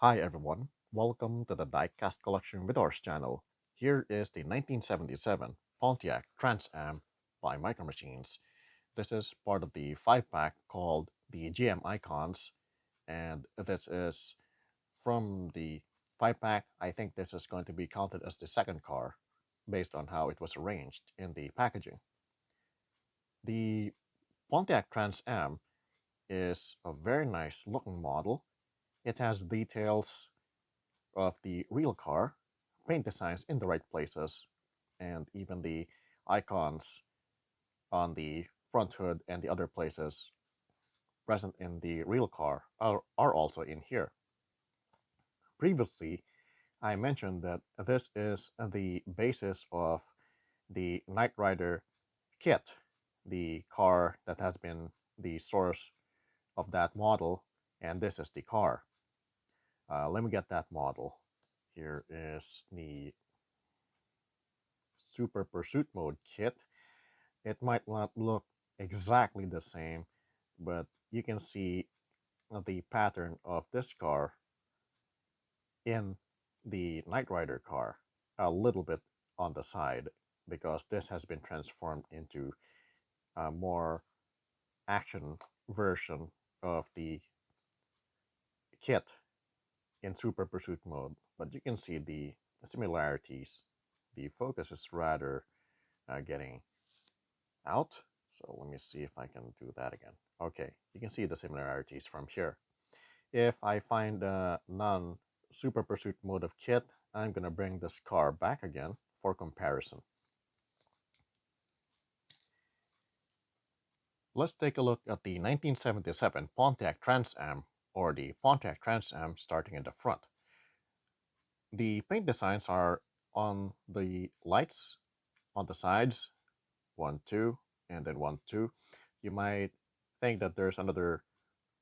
Hi everyone, welcome to the Diecast Collection Vidors channel. Here is the 1977 Pontiac Trans Am by Micro Machines. This is part of the 5-pack called the GM Icons, and this is from the 5-pack. I think this is going to be counted as the second car based on how it was arranged in the packaging. The Pontiac Trans Am is a very nice looking model. It has details of the real car, paint designs in the right places, and even the icons on the front hood and the other places present in the real car are also in here. Previously, I mentioned that this is the basis of the Knight Rider kit, the car that has been the source of that model, and this is the car. Let me get that model. Here is the Super Pursuit Mode kit. It might not look exactly the same, but you can see the pattern of this car in the Knight Rider car a little bit on the side because this has been transformed into a more action version of the kit in Super Pursuit mode. But you can see the similarities. The focus is rather getting out. So let me see if I can do that again. Okay, you can see the similarities from here. If I find a non-Super Pursuit mode of kit, I'm going to bring this car back again for comparison. Let's take a look at the 1977 Pontiac Trans Am, or the Pontiac Trans Am starting in the front. The paint designs are on the lights on the sides, 1, 2, and then 1, 2. You might think that there's another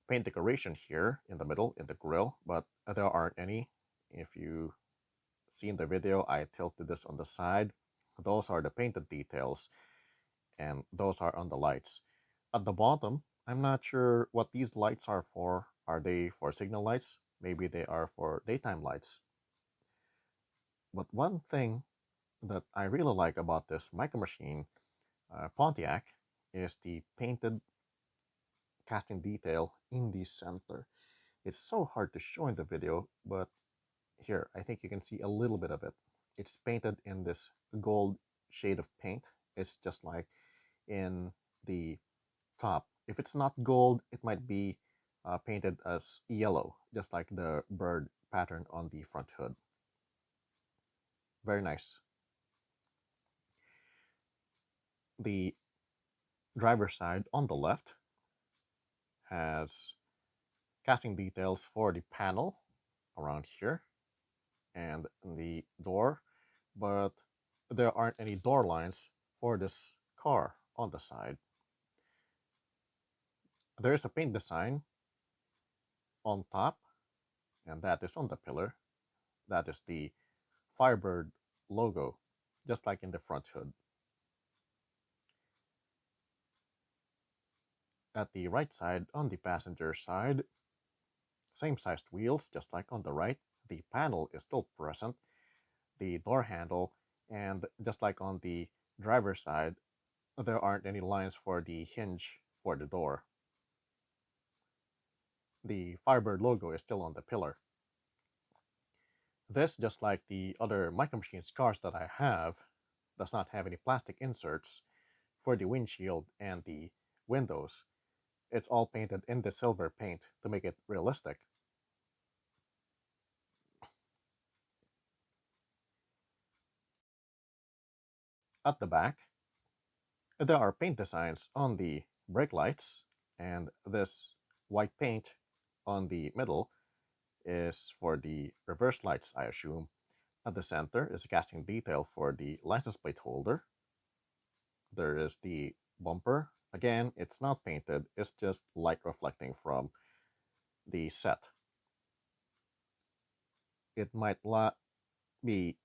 paint decoration here in the middle in the grill, but there aren't any. If you see in the video, I tilted this on the side. Those are the painted details, and those are on the lights. At the bottom, I'm not sure what these lights are for. Are they for signal lights? Maybe they are for daytime lights. But one thing that I really like about this Micro Machine Pontiac is the painted casting detail in the center. It's so hard to show in the video, but here, I think you can see a little bit of it. It's painted in this gold shade of paint. It's just like in the top. If it's not gold, it might be painted as yellow, just like the bird pattern on the front hood. Very nice. The driver's side on the left has casting details for the panel around here and the door, but there aren't any door lines for this car on the side. There is a paint design on top, and that is on the pillar. That is the Firebird logo, just like in the front hood. At the right side, on the passenger side, same sized wheels, just like on the right. The panel is still present, the door handle, and just like on the driver's side, there aren't any lines for the hinge for the door. The Firebird logo is still on the pillar. This, just like the other Micro Machines cars that I have, does not have any plastic inserts for the windshield and the windows. It's all painted in the silver paint to make it realistic. At the back, there are paint designs on the brake lights, and this white paint on the middle is for the reverse lights, I assume. At the center is a casting detail for the license plate holder. There is the bumper. Again, it's not painted, it's just light reflecting from the set. It might not be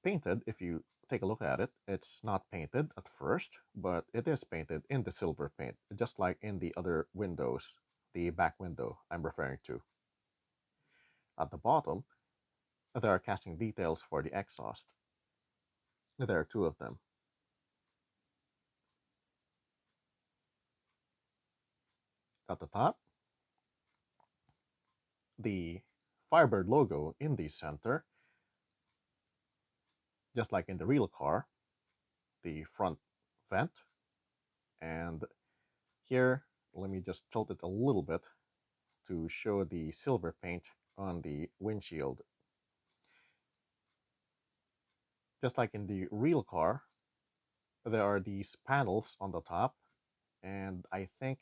painted if you take a look at it. It's not painted at first, but it is painted in the silver paint, just like in the other windows, the back window I'm referring to. At the bottom, there are casting details for the exhaust. There are two of them. At the top, the Firebird logo in the center, just like in the real car, the front vent, and here, let me just tilt it a little bit to show the silver paint on the windshield. Just like in the real car, there are these panels on the top, and I think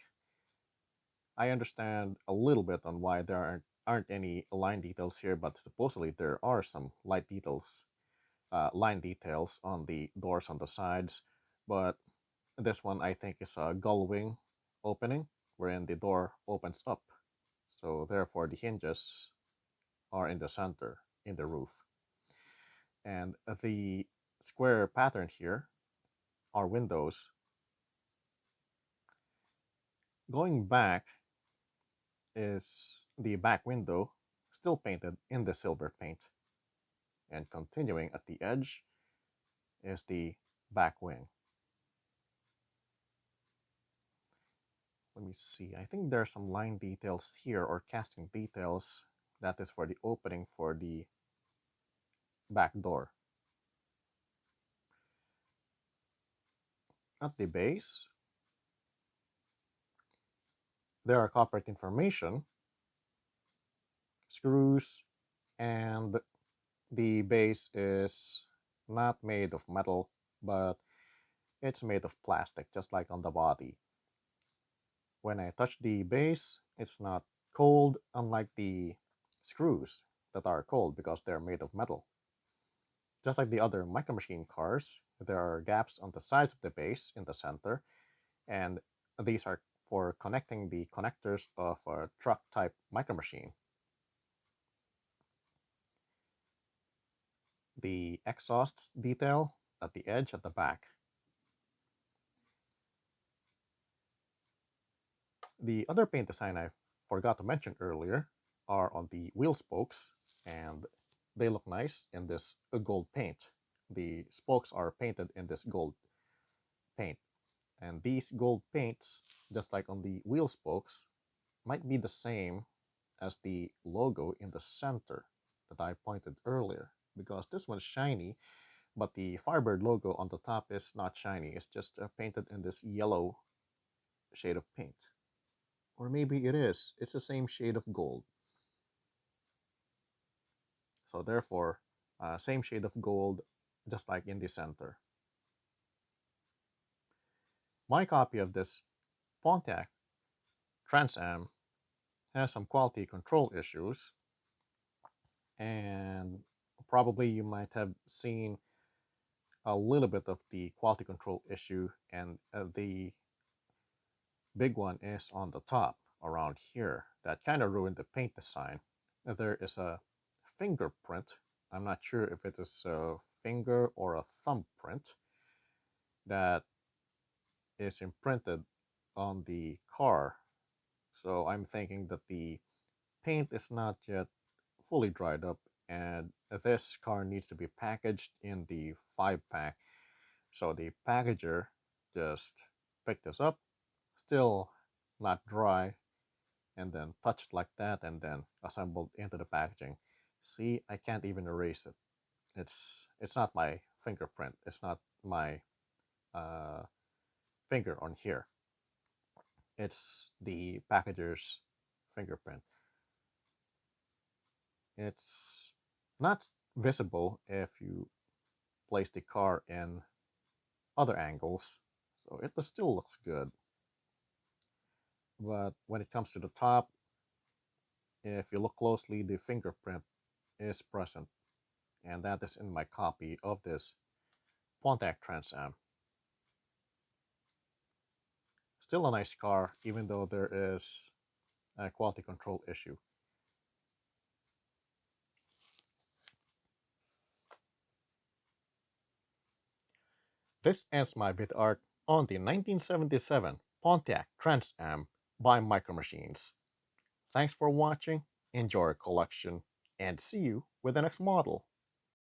I understand a little bit on why there aren't any line details here, but supposedly there are some light details, line details on the doors on the sides. But this one I think is a gull wing opening, wherein the door opens up. So therefore the hinges are in the center, in the roof. And the square pattern here are windows. Going back is the back window, still painted in the silver paint. And continuing at the edge is the back wing. Let me see, I think there are some line details here or casting details. That is for the opening for the back door. At the base, there are corporate information, screws, and the base is not made of metal, but it's made of plastic, just like on the body. When I touch the base, it's not cold, unlike the screws that are cold because they're made of metal. Just like the other Micro Machine cars, there are gaps on the sides of the base in the center, and these are for connecting the connectors of a truck type Micro Machine. The exhaust detail at the edge at the back. The other paint design I forgot to mention earlier are on the wheel spokes, and they look nice in this gold paint. The spokes are painted in this gold paint, and these gold paints, just like on the wheel spokes, might be the same as the logo in the center that I pointed earlier, because this one's shiny, but the Firebird logo on the top is not shiny. It's just painted in this yellow shade of paint. Or maybe it is. It's the same shade of gold. So therefore, same shade of gold, just like in the center. My copy of this Pontiac Trans Am has some quality control issues, and probably you might have seen a little bit of the quality control issue, and the big one is on the top around here. That kind of ruined the paint design. There is a fingerprint. I'm not sure if it is a finger or a thumbprint that is imprinted on the car. So I'm thinking that the paint is not yet fully dried up, and this car needs to be packaged in the 5-pack. So the packager just picked this up, still not dry, and then touched like that, and then assembled into the packaging. See, I can't even erase it. It's not my fingerprint. It's not my uh, finger on here. It's the packager's fingerprint. It's not visible if you place the car in other angles, so it still looks good. But when it comes to the top, if you look closely, the fingerprint is present, and that is in my copy of this Pontiac Trans Am. Still a nice car, even though there is a quality control issue. This ends my vid art on the 1977 Pontiac Trans Am by Micro Machines. Thanks for watching. Enjoy your collection. and see you with the next model.